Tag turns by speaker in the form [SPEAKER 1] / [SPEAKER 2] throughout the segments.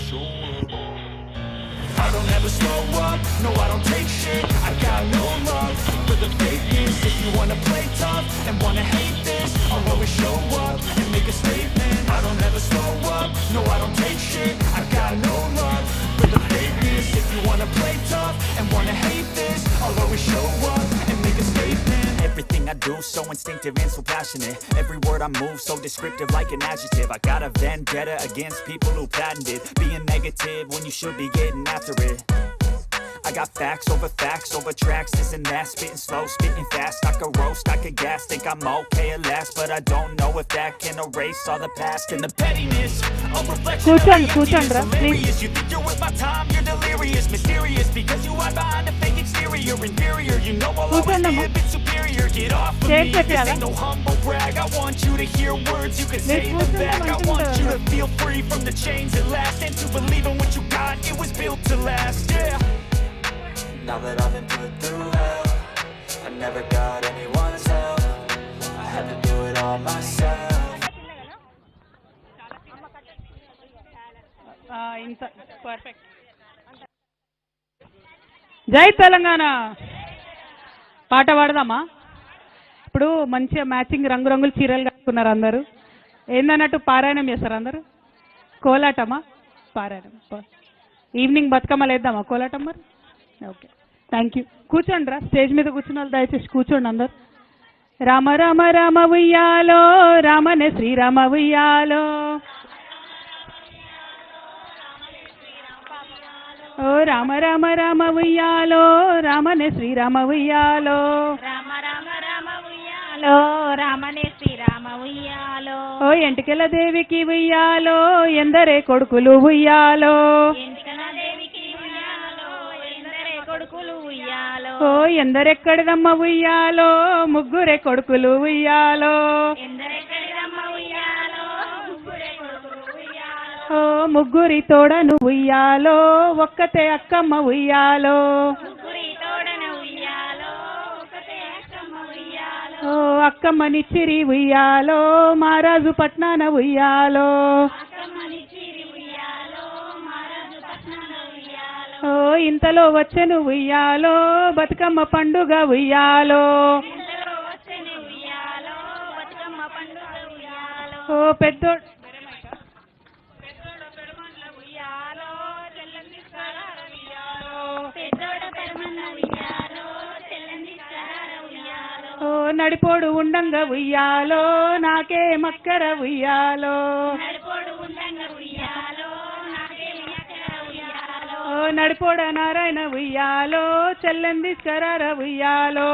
[SPEAKER 1] show up. I don't ever slow up, no I don't take shit. I got no love for the fakeness. If you wanna play tough and wanna hate this, I'll always show up and make a statement. I don't ever slow up, no I don't take shit. I got no love for the fakeness. If you wanna play tough and wanna hate this, I'll always show up and make a statement. Everything I do so instinctive and so passionate. Every word I move so descriptive like an adjective. I got a vendetta against people who patented being negative when you should be getting after it. I got facts over tracks, this and that. Spitting slow, spitting fast. I could roast, I could gas. Think I'm okay at last, but I don't know if that can erase all the past and the pettiness. A reflection of hilarious. You think you're worth my time, you're delirious. Mysterious because you hide behind a fake exterior. Inferior, you know I'll always be a bit superior. Get off of me, this ain't no humble brag. I want you to hear words, you can say them back. I want you to feel free from the chains at last, and to believe in what you got, it was built to last, yeah. Now that I've been put through hell, I never got anyone's help. I had to do it all myself.
[SPEAKER 2] Perfect. జై తెలంగాణ పాట పాడదామా? ఇప్పుడు మంచిగా matching రంగురంగుల చీరలు కట్టుకున్నారు అందరూ. ఏందన్నట్టు పారాయణం చేస్తారు అందరూ. కోలాటమా? పారాయణం. ఈవినింగ్ బతుకమ్మలు వేద్దామా కోలాటం మరి? Okay, thank you. కూర్చోండి రా, స్టేజ్ మీద కూర్చున్న వాళ్ళు దయచేసి కూర్చోండి అందరు. రామ రామ రామ ఉయ్యాలో, రామనే శ్రీరామ ఉయ్యాలో. ఓ రామ రామ రామ ఉయ్యాలో, రామనే శ్రీరామ ఉయ్యాలో.
[SPEAKER 3] రామ రామ రామ ఉయ్యాలో, రామనే శ్రీరామ ఉయ్యాలో.
[SPEAKER 2] ఓ ఎంటికల దేవికి ఉయ్యాలో, ఎందరే కొడుకులు ఉయ్యాలో. ఓ ఎందరెక్కడిదమ్మ ఉయ్యాలో, ముగ్గురే కొడుకులు ఉయ్యాలో. ఓ ముగ్గురి తోడను ఉయ్యాలో, ఒక్కతే అక్కమ్మ ఉయ్యాలో. ఓ అక్కమ్మనిచ్చిరి ఉయ్యాలో, మహారాజు పట్నాన ఉయ్యాలో. ఓ ఇంతలో వచ్చెను ఉయ్యాలో, బతుకమ్మ పండుగ ఉయ్యాలో. ఓ పెద్దోడు ఓ నడిపోడు ఉండంగా ఉయ్యాలో, నాకే మక్కర ఉయ్యాలో. ఓ నడిపోడ నారాయణ ఉయ్యాలో, చెల్లెం తీసుకరార ఉయ్యాలో.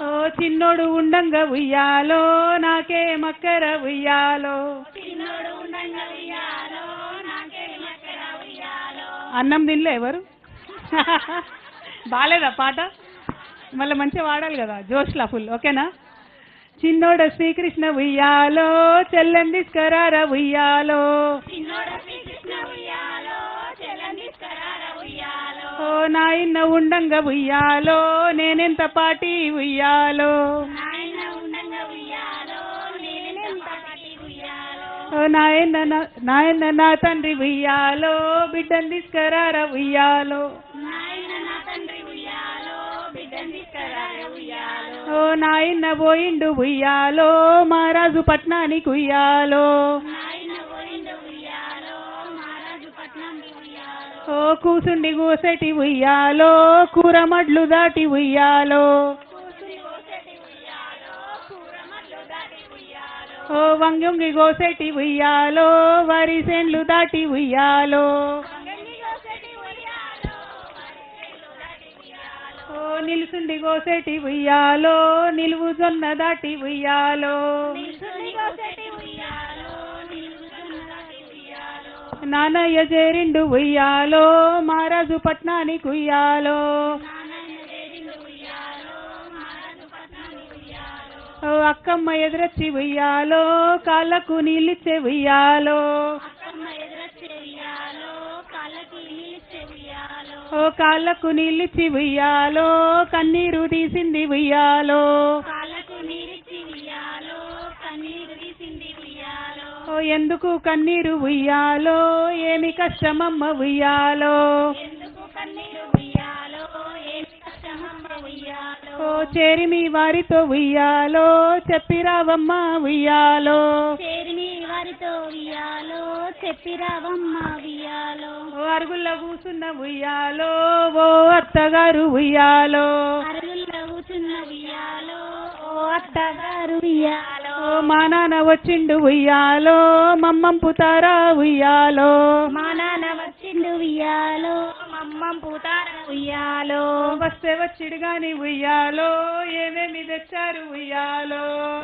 [SPEAKER 2] ఓ చిన్నోడు ఉండంగా ఉయ్యాలో, నాకే మక్కర ఉయ్యాలో. అన్నం తినలే ఎవరు? బాగాలేదా పాట? మళ్ళీ మంచిగా వాడాలి కదా, జోష్లా ఫుల్. ఓకేనా? చిన్నోడ శ్రీకృష్ణ ఉయ్యాలో, చెల్లెం తీసుకరార ఉయ్యాలో. ఓ నాయన్న ఉండంగా ఉయ్యాలో, నేనెంత పాటి ఉయ్యాలో. ఓ నాయన్న నా తండ్రి ఉయ్యాలో, బిడ్డను తీసుకరార ఉయ్యాలో. ఓ నాయన్న పోయిండు ఉయ్యాలో, మహారాజు పట్నానికి ఉయ్యాలో. ఓ కూసుండి గోసెటి ఉయ్యాలో, కూరమడ్లు దాటి ఉయ్యాలో. ఓ వంగొంగి గోసెటి ఉయ్యాలో, వరి సేన్లు దాటి ఉయ్యాలో. ఓ నిలుసుండి గోసెటి ఉయ్యాలో, నిలువు జొన్న దాటి ఉయ్యాలో. నానయ్య చేరిండు ఉయ్యాలో, మహారాజు పట్నానికి ఉయ్యాలో. ఓ అక్కమ్మ ఎదురొచ్చి ఉయ్యాలో, కాళ్ళకు నీళ్ళిచ్చే ఉయ్యాలో. ఓ కాళ్ళకు నీళ్ళిచ్చి ఉయ్యాలో, కన్నీరు తీసింది ఉయ్యాలో. ఓ ఎందుకు కన్నీరు ఉయ్యాలో ఏమి కష్టమమ్మ ఉయ్యాలో
[SPEAKER 3] ఎందుకు కన్నీరు ఉయ్యాలో ఏమి కష్టమమ్మ ఉయ్యాలో
[SPEAKER 2] ఓ చేరి మీ వారితో ఉయ్యాలో చెప్పిరావమ్మ ఉయ్యాలో
[SPEAKER 3] చేరి మీ వారితో ఉయ్యాలో చెప్పిరావమ్మ ఉయ్యాలో
[SPEAKER 2] ఓ అరుగుల్లో కూసున్న ఉయ్యాలో ఓ అత్తగారు ఉయ్యాలో
[SPEAKER 3] అరుగుల్లో కూర్చున్న ఉయ్యాలో ఓ అత్తగారు ఉయ్యాలో
[SPEAKER 2] ఓ మా నాన్న వచ్చిండు ఉయ్యాలో మమ్మం పుతారా ఉయ్యాలో
[SPEAKER 3] మా నాన్న వచ్చిండు ఉయ్యాలో మమ్మం పూతార ఉయ్యాలో
[SPEAKER 2] వస్తే వచ్చిడు గాని ఉయ్యాలో ఏమేమి తెచ్చారు ఉయ్యాలో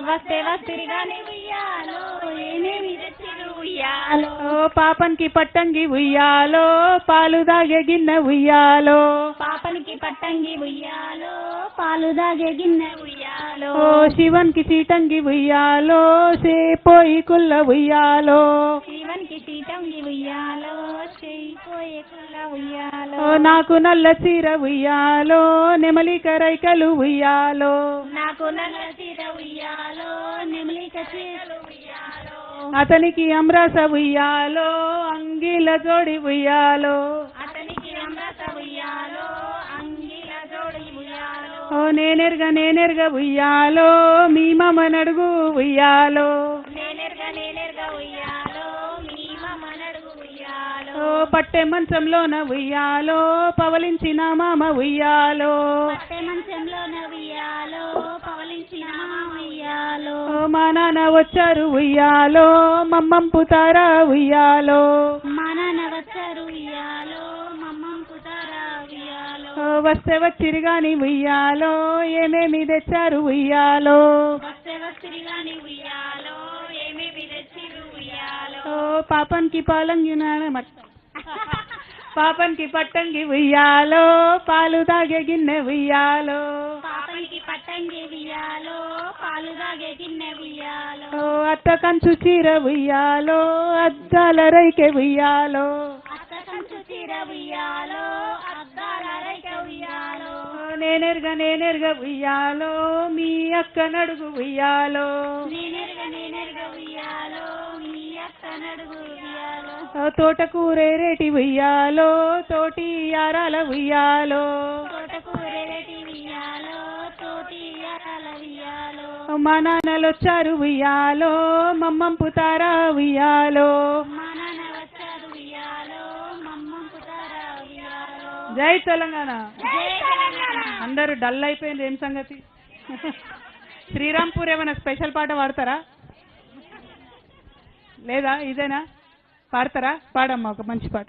[SPEAKER 3] వస్తే వస్తిరిగాని ఉయ్యాలో ఏమేమి తెచ్చిరు ఉయ్యాలో
[SPEAKER 2] ఓ పాపన్కి పట్టంగి ఉయ్యాలో పాలు దాగే గిన్నె ఉయ్యాలో
[SPEAKER 3] పాపనికి పట్టంగి ఉయ్యాలో పాలు దాగే గిన్నె ఉయ్యాలో
[SPEAKER 2] ఓ శివన్కి చీటంగి ఉయ్యాలో సేపోయి కుల్ల ఉయ్యాలో
[SPEAKER 3] శివనికి చీటంగి ఉయ్యాలో చేయిపోయే కుల్ల ఉయ్యాలో
[SPEAKER 2] ఓ నాకు నల్ల చీర ఉయ్యాలో నెమలిక రైకలు ఉయ్యాలో
[SPEAKER 3] నాకు నల్ల చీర ఉయ్యాలో నెమలిక చీరలు ఉయ్యాలో
[SPEAKER 2] అతనికి అమ్రాస ఉయ్యాలో అంగిల జోడి ఉయ్యాలో
[SPEAKER 3] అతనికి అమృత ఉయ్యాలో అంగిల జోడి ఉయ్యాలో
[SPEAKER 2] ఓ నేనెరగ ఉయ్యాలో మీ మమ్మ నడుగు ఉయ్యాలో
[SPEAKER 3] నేనెరగా ఉయ్యాలో మీ మమ్మ నడుగు ఉయ్యాలో
[SPEAKER 2] ఓ పట్టె మంచంలోన ఉయ్యాలో పవలించిన మామ ఉయ్యాలో
[SPEAKER 3] పట్టె మంచంలోన ఉయ్యాలో పవలించిన మామ ఉయ్యాలో
[SPEAKER 2] ఓ మా నాన్న వచ్చారు ఉయ్యాలో మమ్మం పుతారా ఉయ్యాలో
[SPEAKER 3] మా నాన్న వచ్చారు ఉయ్యాలో మమ్మం పుతారా ఉయ్యాలో
[SPEAKER 2] ఓ వస్తే వచ్చిరు గాని ఉయ్యాలో ఏమేమి తెచ్చారు ఉయ్యాలో
[SPEAKER 3] వస్తే వస్తిరిగాని ఉయ్యాలో ఏమేమి తెచ్చిరు ఉయ్యాలో
[SPEAKER 2] ఓ పాపన్కి పాలంగి పాపన్కి పట్టంగి ఉయ్యాలో పాలు తాగే గిన్నె ఉయ్యాలో
[SPEAKER 3] పాపనికి పట్టంగి ఉయ్యాలో పాలు దాగే గిన్నె ఉయ్యాలో
[SPEAKER 2] ఓ అత్త కంచు చీర ఉయ్యాలో అద్దాల రైకె ఉయ్యాలో
[SPEAKER 3] అత్త కంచు చీర ఉయ్యాలో అద్దాల రైక ఉయ్యాలో
[SPEAKER 2] ఓ నేనెరగ ఉయ్యాలో మీ అక్క నడుగు ఉయ్యాలో
[SPEAKER 3] నేనెరగా ఉయ్యాలో మీ అక్క నడుగు ఉయ్యాలో
[SPEAKER 2] ఓ తోటకూరేటి ఉయ్యాలో తోటి యారాల ఉయ్యాలో
[SPEAKER 3] తోటకూరెటి ఉయ్యాలో తోటి అరల ఉయ్యాలో
[SPEAKER 2] ఓ మా నాన్నలొచ్చారు ఉయ్యాలో మమ్మం పుతారా ఉయ్యాలో
[SPEAKER 3] మా నాన్న వచ్చారు ఉయ్యాలో మమ్మం పుతారా ఉయ్యాలో
[SPEAKER 2] జై తెలంగాణ
[SPEAKER 3] జై తెలంగాణ
[SPEAKER 2] అందరూ డల్ అయిపోయింది ఏం సంగతి శ్రీరాంపూర్ ఏమైనా స్పెషల్ పాట పాడతారా లేదా ఇదేనా పాడతారా పాడమ్మా ఒక మంచి పాట